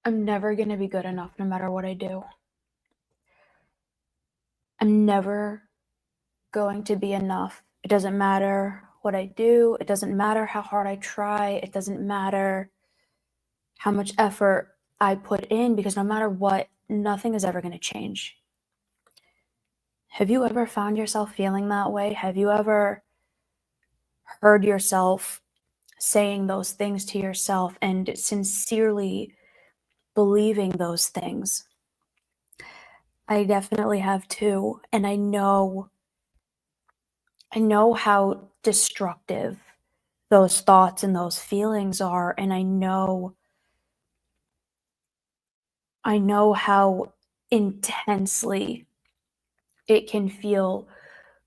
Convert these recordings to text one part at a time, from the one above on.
I'm never gonna be good enough no matter what I do. I'm never going to be enough. It doesn't matter what I do. It doesn't matter how hard I try. It doesn't matter how much effort I put in because no matter what, nothing is ever going to change. Have you ever found yourself feeling that way? Have you ever heard yourself saying those things to yourself and sincerely believing those things? I definitely have too, and I know how destructive those thoughts and those feelings are, and I know how intensely it can feel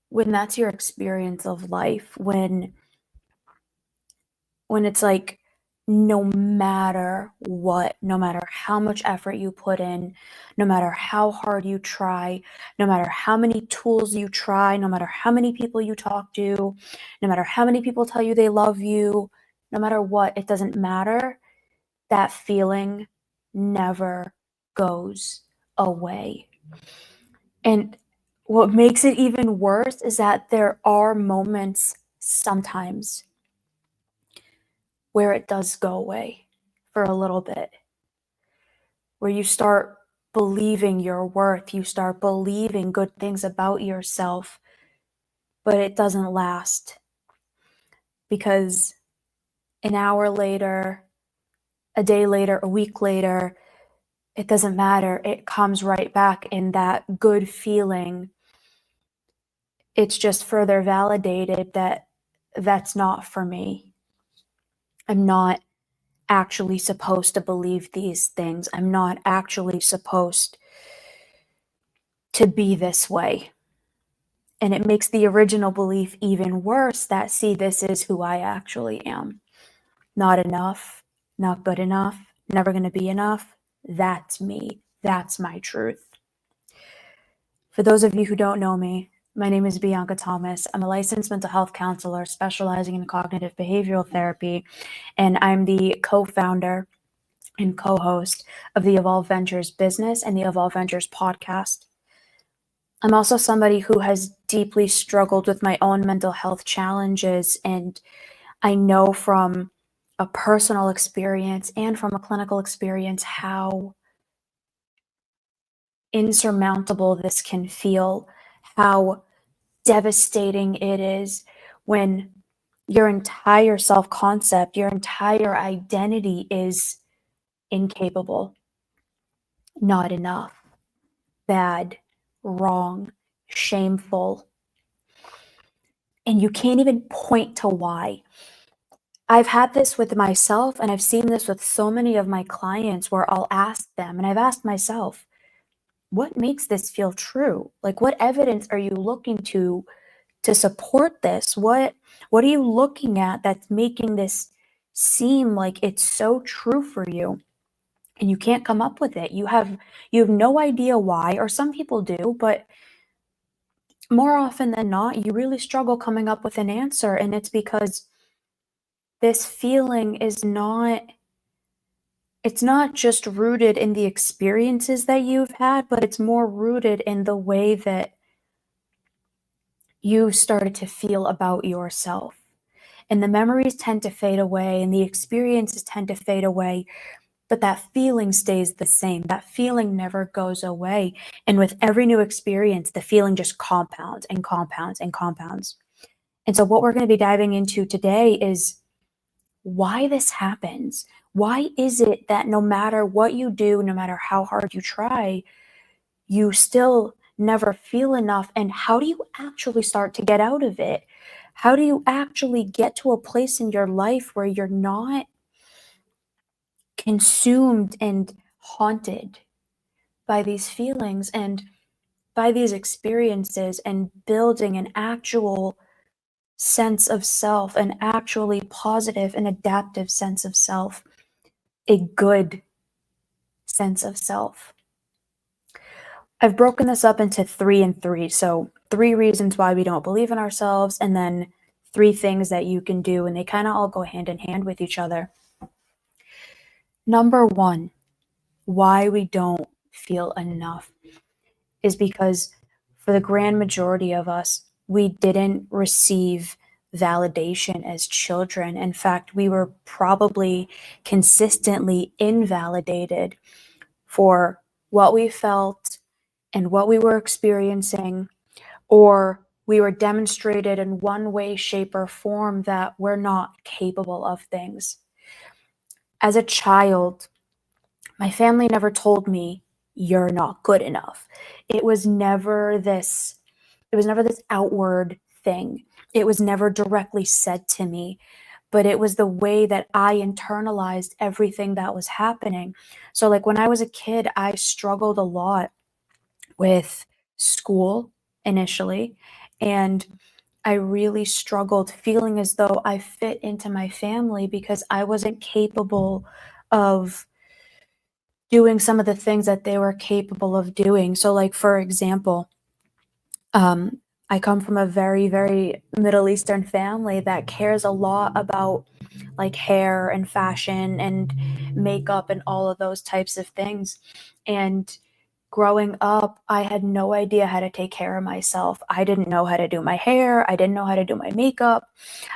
when that's your experience of life, when it's like no matter what, no matter how much effort you put in, no matter how hard you try, no matter how many tools you try, no matter how many people you talk to, no matter how many people tell you they love you, no matter what, it doesn't matter. That feeling never goes away. And what makes it even worse is that there are moments sometimes where it does go away for a little bit, where you start believing your worth, you start believing good things about yourself, but it doesn't last because an hour later, a day later, a week later, it doesn't matter. It comes right back in that good feeling. It's just further validated that that's not for me. I'm not actually supposed to believe these things. I'm not actually supposed to be this way. And it makes the original belief even worse that, see, this is who I actually am. Not enough, not good enough, never going to be enough. That's me. That's my truth. For those of you who don't know me, my name is Bianca Thomas. I'm a licensed mental health counselor specializing in cognitive behavioral therapy, and I'm the co-founder and co-host of the Evolve Ventures business and the Evolve Ventures podcast. I'm also somebody who has deeply struggled with my own mental health challenges, and I know from a personal experience and from a clinical experience how insurmountable this can feel, how devastating it is when your entire self concept, your entire identity is incapable, not enough, bad, wrong, shameful, and you can't even point to why. I've had this with myself, and I've seen this with so many of my clients where I'll ask them, and I've asked myself, what makes this feel true? Like, what evidence are you looking to support this? What are you looking at that's making this seem like it's so true for you? And you can't come up with it. You have no idea why, or some people do, but more often than not, you really struggle coming up with an answer, and it's because this feeling is not it's not just rooted in the experiences that you've had, but it's more rooted in the way that you started to feel about yourself. And the memories tend to fade away and the experiences tend to fade away, but that feeling stays the same. That feeling never goes away. And with every new experience, the feeling just compounds and compounds and compounds. And so, what we're going to be diving into today is why this happens. Why is it that no matter what you do, no matter how hard you try, you still never feel enough? And how do you actually start to get out of it? How do you actually get to a place in your life where you're not consumed and haunted by these feelings and by these experiences and building an actual sense of self, an actually positive and adaptive sense of self, a good sense of self? I've broken this up into 3 and 3. So, 3 reasons why we don't believe in ourselves, and then 3 things that you can do, and they kind of all go hand in hand with each other. Number 1, why we don't feel enough is because for the grand majority of us, we didn't receive validation as children. In fact, we were probably consistently invalidated for what we felt and what we were experiencing, or we were demonstrated in one way, shape, or form that we're not capable of things. As a child, my family never told me, "You're not good enough." It was never this it was never this outward thing. It was never directly said to me, but it was the way that I internalized everything that was happening. So, like, when I was a kid, I struggled a lot with school initially, and I really struggled feeling as though I fit into my family because I wasn't capable of doing some of the things that they were capable of doing. So, like, for example, um, I come from a very, very Middle Eastern family that cares a lot about like hair and fashion and makeup and all of those types of things. And growing up, I had no idea how to take care of myself. I didn't know how to do my hair. I didn't know how to do my makeup.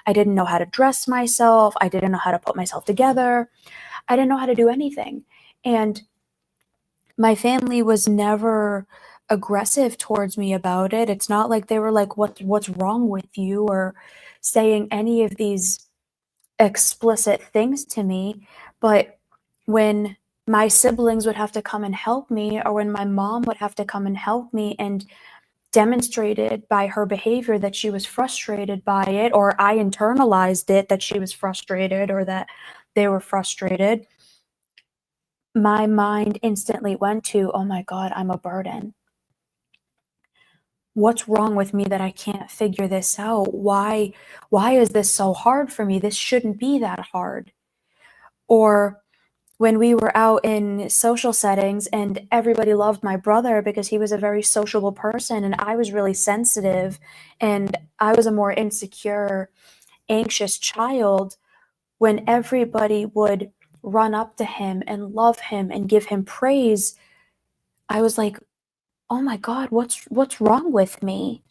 I didn't know how to dress myself. I didn't know how to put myself together. I didn't know how to do anything. And my family was never aggressive towards me about it. It's not like they were like, what's wrong with you?" or saying any of these explicit things to me. But when my siblings would have to come and help me, or when my mom would have to come and help me, and demonstrated by her behavior that she was frustrated by it, or I internalized it that she was frustrated or that they were frustrated, my mind instantly went to, "Oh my God, I'm a burden. What's wrong with me that I can't figure this out? Why is this so hard for me? This shouldn't be that hard." Or when we were out in social settings and everybody loved my brother because he was a very sociable person and I was really sensitive and I was a more insecure, anxious child, when everybody would run up to him and love him and give him praise, I was like, "Oh my God, what's wrong with me?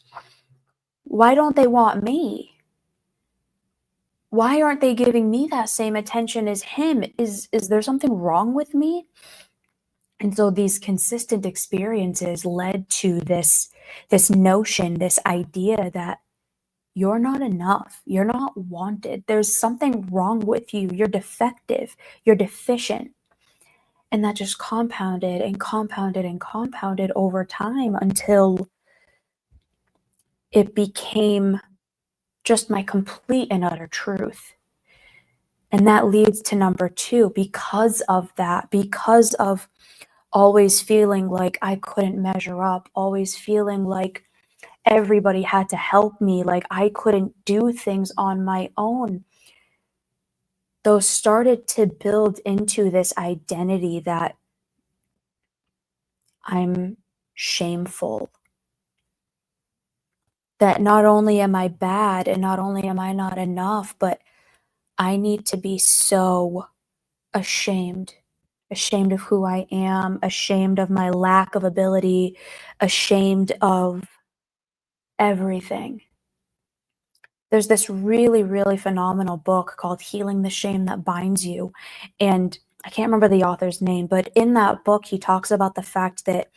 Why don't they want me? Why aren't they giving me that same attention as him? Is there something wrong with me?" And so these consistent experiences led to this notion, this idea that you're not enough, you're not wanted, there's something wrong with you, you're defective, you're deficient. And that just compounded and compounded and compounded over time until it became just my complete and utter truth. And that leads to number two. Because of that, because of always feeling like I couldn't measure up, always feeling like everybody had to help me, like I couldn't do things on my own, those started to build into this identity that I'm shameful, that not only am I bad and not only am I not enough, but I need to be so ashamed. Ashamed of who I am, ashamed of my lack of ability, ashamed of everything. There's this really, really phenomenal book called Healing the Shame That Binds You. And I can't remember the author's name, but in that book, he talks about the fact that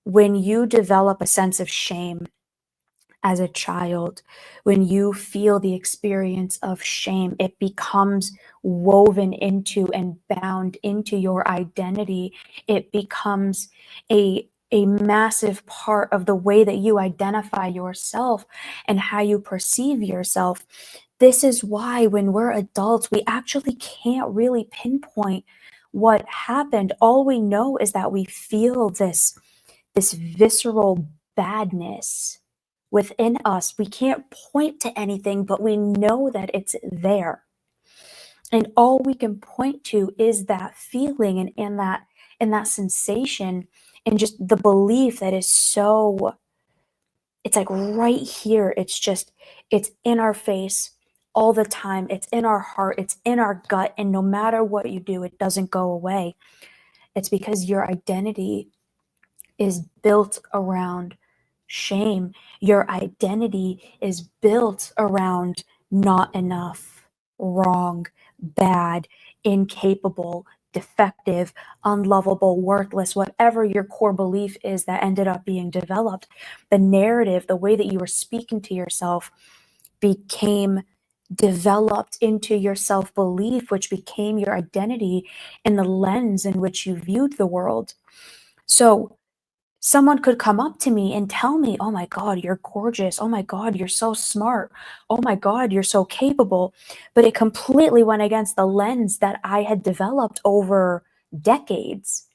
when you develop a sense of shame as a child, when you feel the experience of shame, it becomes woven into and bound into your identity. It becomes a massive part of the way that you identify yourself and how you perceive yourself. This is why when we're adults, we actually can't really pinpoint what happened. All we know is that we feel this visceral badness within us. We can't point to anything, but we know that it's there. And all we can point to is that feeling and that sensation and just the belief that is so, it's like right here. It's in our face all the time. It's in our heart, it's in our gut. And no matter what you do, it doesn't go away. It's because your identity is built around shame. Your identity is built around not enough, wrong, bad, incapable, defective, unlovable, worthless, whatever your core belief is that ended up being developed. The narrative, the way that you were speaking to yourself became developed into your self belief, which became your identity and the lens in which you viewed the world. So, someone could come up to me and tell me, "Oh my God, you're gorgeous. Oh my God, you're so smart. Oh my God, you're so capable." But it completely went against the lens that I had developed over decades.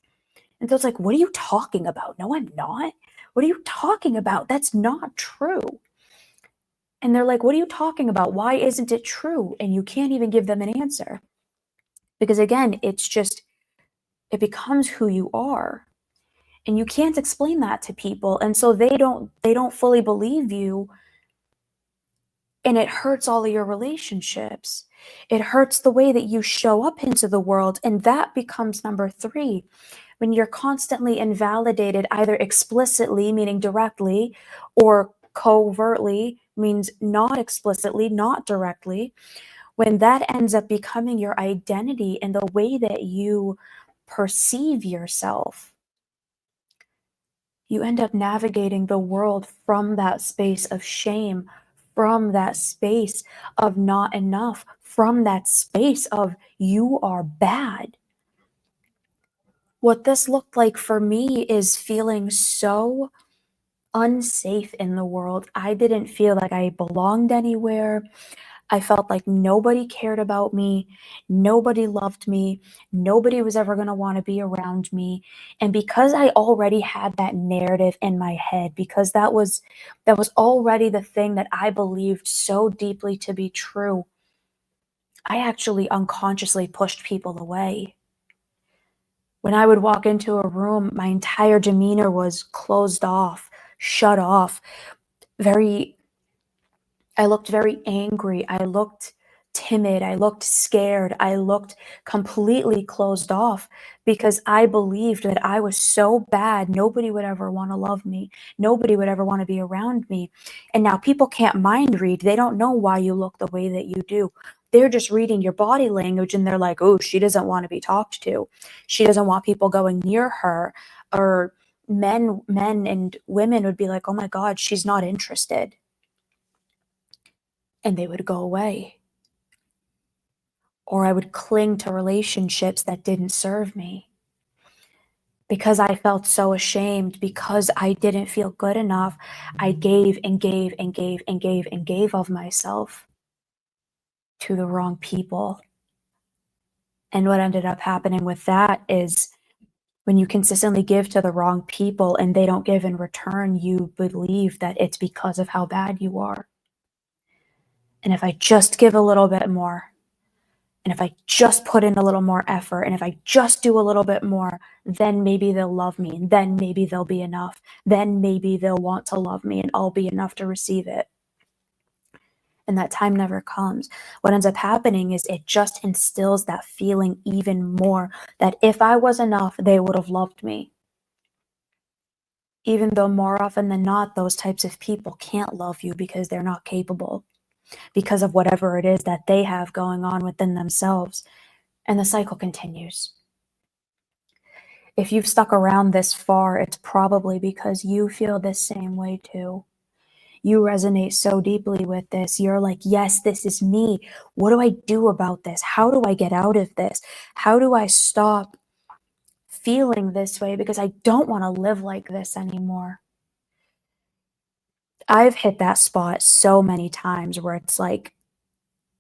And so it's like, what are you talking about? No, I'm not. What are you talking about? That's not true. And they're like, what are you talking about? Why isn't it true? And you can't even give them an answer. Because again, it's just, it becomes who you are. And you can't explain that to people, and so they don't fully believe you, and it hurts all of your relationships. It hurts the way that you show up into the world, and that becomes number 3. When you're constantly invalidated, either explicitly, meaning directly, or covertly, means not explicitly, not directly, when that ends up becoming your identity and the way that you perceive yourself, you end up navigating the world from that space of shame, from that space of not enough, from that space of you are bad. What this looked like for me is feeling so unsafe in the world. I didn't feel like I belonged anywhere. I felt like nobody cared about me, nobody loved me, nobody was ever going to want to be around me. And because I already had that narrative in my head, because that was already the thing that I believed so deeply to be true, I actually unconsciously pushed people away. When I would walk into a room, my entire demeanor was closed off, shut off, very I looked very angry. I looked timid. I looked scared. I looked completely closed off because I believed that I was so bad, nobody would ever want to love me. Nobody would ever want to be around me. And now people can't mind read. They don't know why you look the way that you do. They're just reading your body language and they're like, oh, she doesn't want to be talked to. She doesn't want people going near her. Or men and women would be like, oh my God, she's not interested, and they would go away. Or I would cling to relationships that didn't serve me because I felt so ashamed, because I didn't feel good enough. I gave and gave and gave and gave and gave of myself to the wrong people. And what ended up happening with that is when you consistently give to the wrong people and they don't give in return, you believe that it's because of how bad you are. And if I just give a little bit more, and if I just put in a little more effort, and if I just do a little bit more, then maybe they'll love me, and then maybe they'll be enough. Then maybe they'll want to love me, and I'll be enough to receive it. And that time never comes. What ends up happening is it just instills that feeling even more that if I was enough, they would have loved me. Even though more often than not, those types of people can't love you because they're not capable, because of whatever it is that they have going on within themselves. And the cycle continues. If you've stuck around this far, it's probably because you feel the same way too. You resonate so deeply with this. You're like, yes, this is me. What do I do about this? How do I get out of this? How do I stop feeling this way? Because I don't want to live like this anymore. I've hit that spot so many times where it's like,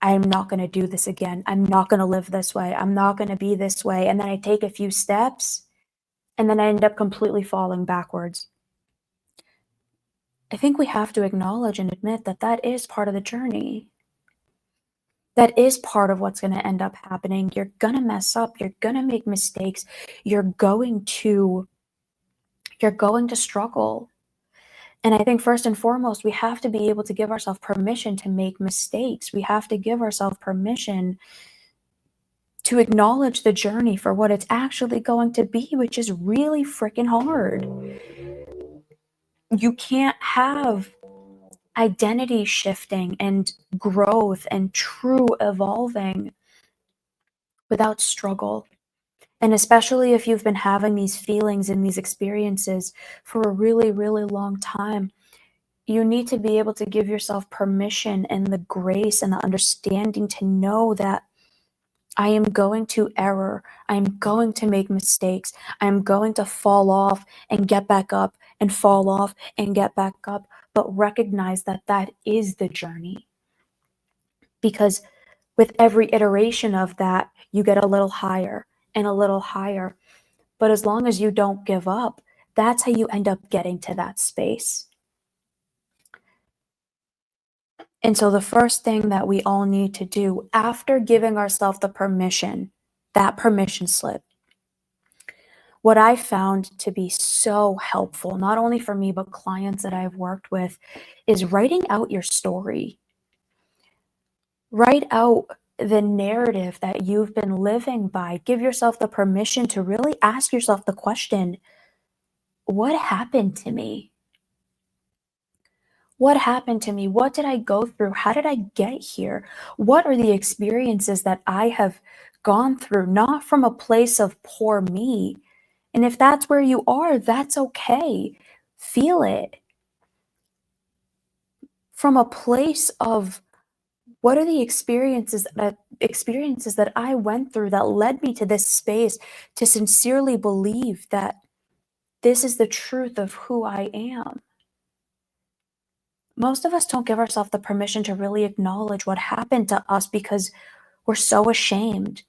I'm not going to do this again. I'm not going to live this way. I'm not going to be this way. And then I take a few steps and then I end up completely falling backwards. I think we have to acknowledge and admit that that is part of the journey. That is part of what's going to end up happening. You're going to mess up. You're going to make mistakes. You're going to struggle. And I think first and foremost, we have to be able to give ourselves permission to make mistakes. We have to give ourselves permission to acknowledge the journey for what it's actually going to be, which is really freaking hard. You can't have identity shifting and growth and true evolving without struggle. And especially if you've been having these feelings and these experiences for a really, really long time, you need to be able to give yourself permission and the grace and the understanding to know that I am going to error. I am going to make mistakes. I am going to fall off and get back up and fall off and get back up. But recognize that that is the journey. Because with every iteration of that, you get a little higher and a little higher. But as long as you don't give up, that's how you end up getting to that space. And so the first thing that we all need to do after giving ourselves the permission, that permission slip, what I found to be so helpful, not only for me, but clients that I've worked with, is writing out your story. Write out the narrative that you've been living by. Give yourself the permission to really ask yourself the question, what happened to me? What happened to me? What did I go through? How did I get here? What are the experiences that I have gone through, not from a place of poor me? And if that's where you are, that's okay. Feel it from a place of what are the experiences that I went through that led me to this space to sincerely believe that this is the truth of who I am. Most of us don't give ourselves the permission to really acknowledge what happened to us because we're so ashamed.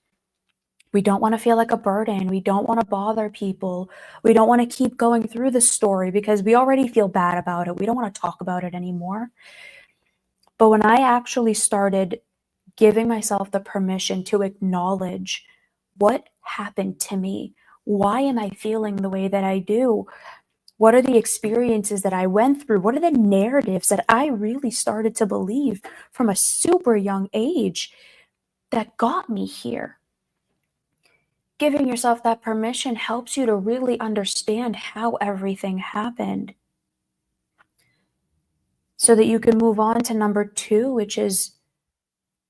We don't want to feel like a burden. We don't want to bother people. We don't want to keep going through the story because we already feel bad about it. We don't want to talk about it anymore. But when I actually started giving myself the permission to acknowledge what happened to me, why am I feeling the way that I do? What are the experiences that I went through? What are the narratives that I really started to believe from a super young age that got me here? Giving yourself that permission helps you to really understand how everything happened so that you can move on to number two, which is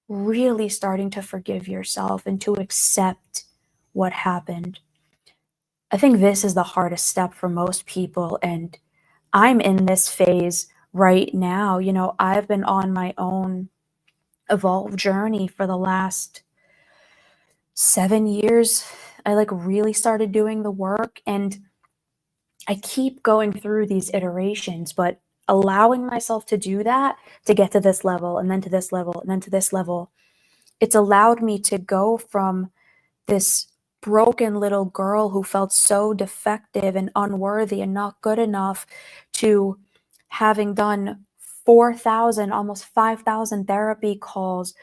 really starting to forgive yourself and to accept what happened. I think this is the hardest step for most people, and I'm in this phase right now. You know, I've been on my own evolve journey for the last 7 years. I like really started doing the work, and I keep going through these iterations, but allowing myself to do that, to get to this level and then to this level and then to this level, it's allowed me to go from this broken little girl who felt so defective and unworthy and not good enough to having done 4,000, almost 5,000 therapy calls,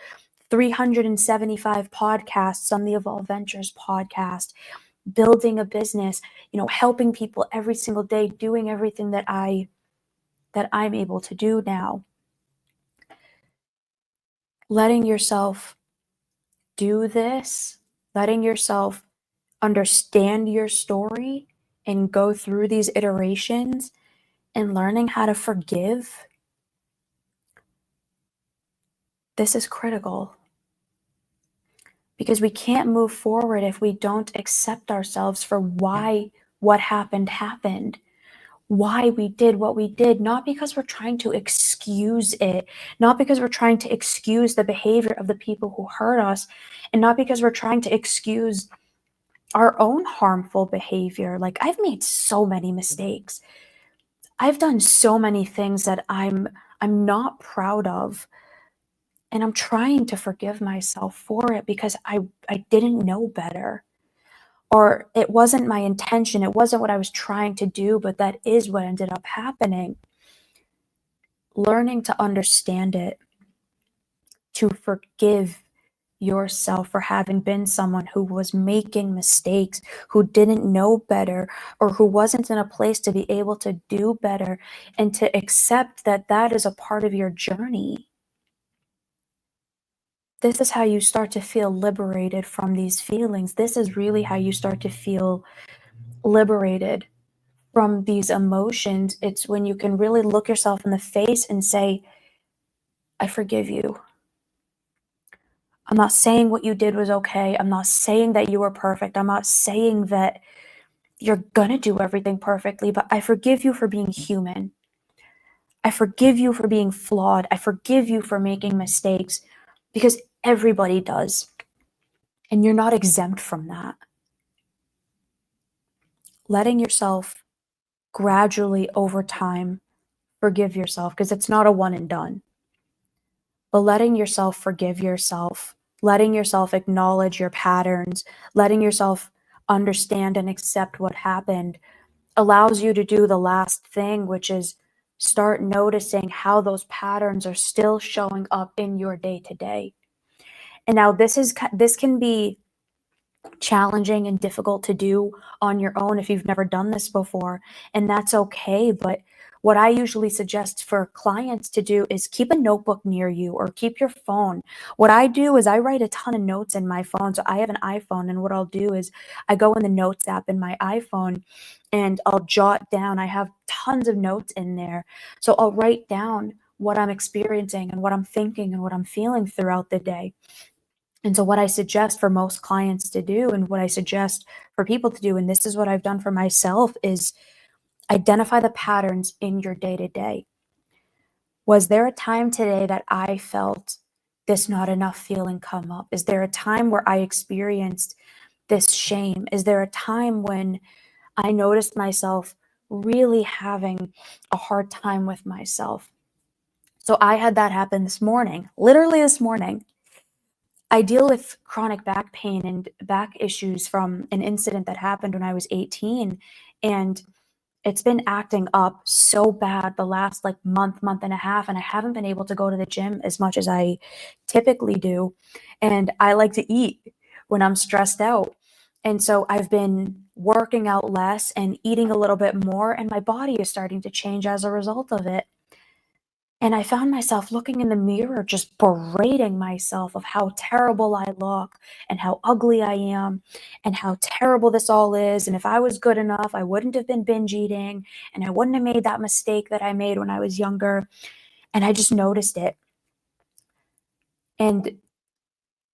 375 podcasts on the Evolve Ventures podcast, building a business, you know, helping people every single day, doing everything that I'm able to do now. Letting yourself do this, letting yourself understand your story and go through these iterations and learning how to forgive, this is critical because we can't move forward if we don't accept ourselves for why what happened, why we did what we did, not because we're trying to excuse it, not because we're trying to excuse the behavior of the people who hurt us, and not because we're trying to excuse our own harmful behavior. Like, I've made so many mistakes. I've done so many things that I'm not proud of, and I'm trying to forgive myself for it because I didn't know better, or it wasn't my intention, it wasn't what I was trying to do, but that is what ended up happening. Learning to understand it, to forgive yourself for having been someone who was making mistakes, who didn't know better, or who wasn't in a place to be able to do better, and to accept that that is a part of your journey. this is how you start to feel liberated from these feelings. This is really how you start to feel liberated from these emotions. It's when you can really look yourself in the face and say, I forgive you. I'm not saying what you did was okay. I'm not saying that you were perfect. I'm not saying that you're gonna do everything perfectly, but I forgive you for being human. I forgive you for being flawed. I forgive you for making mistakes because everybody does. And you're not exempt from that. Letting yourself gradually over time forgive yourself because it's not a one and done. But letting yourself forgive yourself, letting yourself acknowledge your patterns, letting yourself understand and accept what happened allows you to do the last thing, which is start noticing how those patterns are still showing up in your day to day. And now this can be challenging and difficult to do on your own if you've never done this before, and that's okay. But what I usually suggest for clients to do is keep a notebook near you or keep your phone. What I do is I write a ton of notes in my phone. So I have an iPhone, and what I'll do is I go in the notes app in my iPhone and I'll jot down. I have tons of notes in there. So I'll write down what I'm experiencing and what I'm thinking and what I'm feeling throughout the day. And so, what I suggest for most clients to do, and what I suggest for people to do, and this is what I've done for myself, is identify the patterns in your day to day. Was there a time today that I felt this not enough feeling come up? Is there a time where I experienced this shame? Is there a time when I noticed myself really having a hard time with myself? So, I had that happen this morning, literally this morning. I deal with chronic back pain and back issues from an incident that happened when I was 18, and it's been acting up so bad the last, like, month and a half, and I haven't been able to go to the gym as much as I typically do, and I like to eat when I'm stressed out, and so I've been working out less and eating a little bit more, and my body is starting to change as a result of it. And I found myself looking in the mirror, just berating myself of how terrible I look and how ugly I am and how terrible this all is. And if I was good enough, I wouldn't have been binge eating and I wouldn't have made that mistake that I made when I was younger. And I just noticed it. And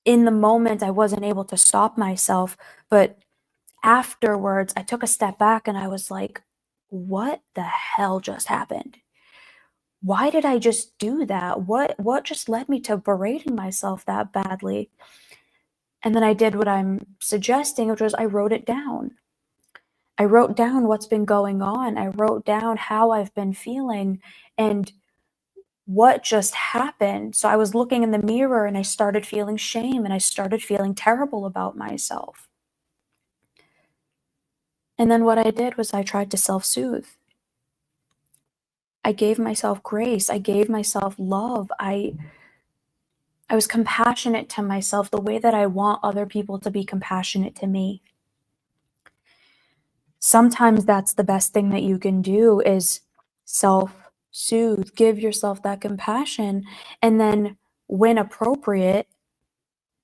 in the moment, I wasn't able to stop myself. But afterwards, I took a step back and I was like, what the hell just happened? Why did I just do that? What just led me to berating myself that badly? And then I did what I'm suggesting, which was I wrote it down. I wrote down what's been going on. I wrote down how I've been feeling and what just happened. So I was looking in the mirror and I started feeling shame and I started feeling terrible about myself. And then what I did was I tried to self-soothe. I gave myself grace. I gave myself love. I was compassionate to myself the way that I want other people to be compassionate to me. Sometimes that's the best thing that you can do is self-soothe, give yourself that compassion, and then when appropriate,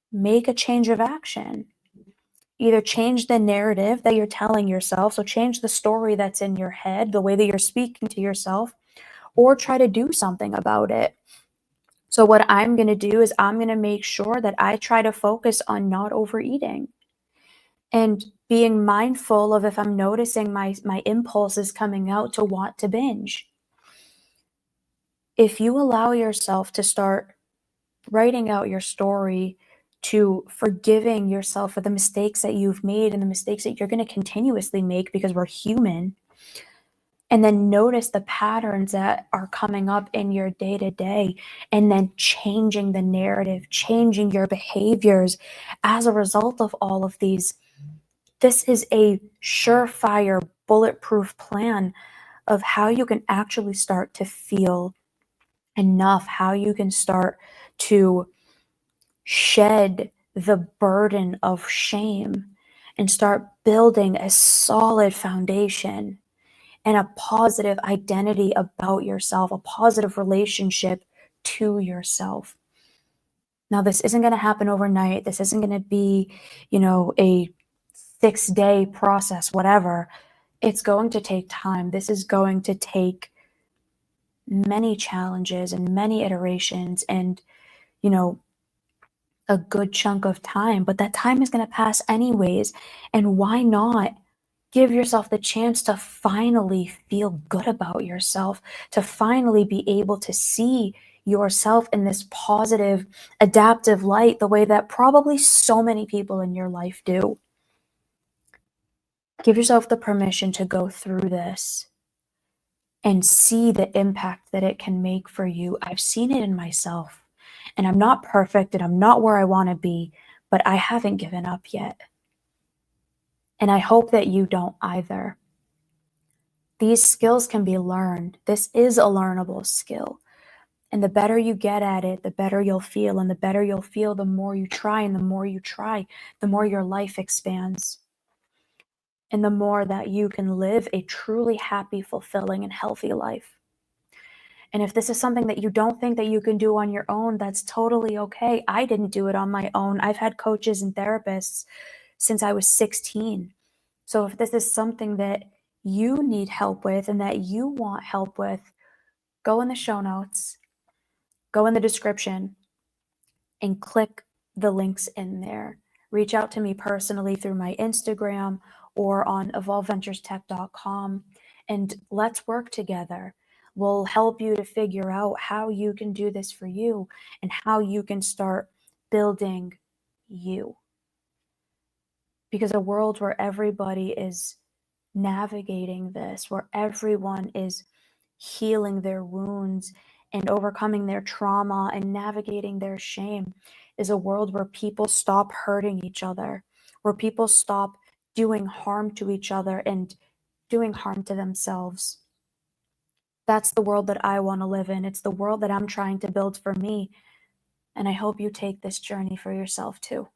make a change of action. Either change the narrative that you're telling yourself, so change the story that's in your head, the way that you're speaking to yourself, or try to do something about it. So what I'm going to do is I'm going to make sure that I try to focus on not overeating and being mindful of if I'm noticing my impulses coming out to want to binge. If you allow yourself to start writing out your story, to forgiving yourself for the mistakes that you've made and the mistakes that you're going to continuously make because we're human, and then notice the patterns that are coming up in your day to day, and then changing the narrative, changing your behaviors as a result of all of these. This is a surefire, bulletproof plan of how you can actually start to feel enough, how you can start to shed the burden of shame and start building a solid foundation and a positive identity about yourself, a positive relationship to yourself. Now, this isn't going to happen overnight. This isn't going to be, a 6-day process, whatever. It's going to take time. This is going to take many challenges and many iterations and, you know, a good chunk of time, but that time is going to pass anyways. And why not give yourself the chance to finally feel good about yourself, to finally be able to see yourself in this positive, adaptive light, the way that probably so many people in your life do. Give yourself the permission to go through this and see the impact that it can make for you. I've seen it in myself, and I'm not perfect and I'm not where I want to be, but I haven't given up yet. And I hope that you don't either. These skills can be learned. This is a learnable skill. And the better you get at it, the better you'll feel. And the better you'll feel, the more you try. And the more you try, the more your life expands. And the more that you can live a truly happy, fulfilling, and healthy life. And if this is something that you don't think that you can do on your own, that's totally okay. I didn't do it on my own. I've had coaches and therapists since I was 16. So if this is something that you need help with and that you want help with, go in the show notes, go in the description, and click the links in there. Reach out to me personally through my Instagram or on evolveventurestech.com, and let's work together. We'll help you to figure out how you can do this for you and how you can start building you. Because a world where everybody is navigating this, where everyone is healing their wounds and overcoming their trauma and navigating their shame, is a world where people stop hurting each other, where people stop doing harm to each other and doing harm to themselves. That's the world that I want to live in. It's the world that I'm trying to build for me. And I hope you take this journey for yourself too.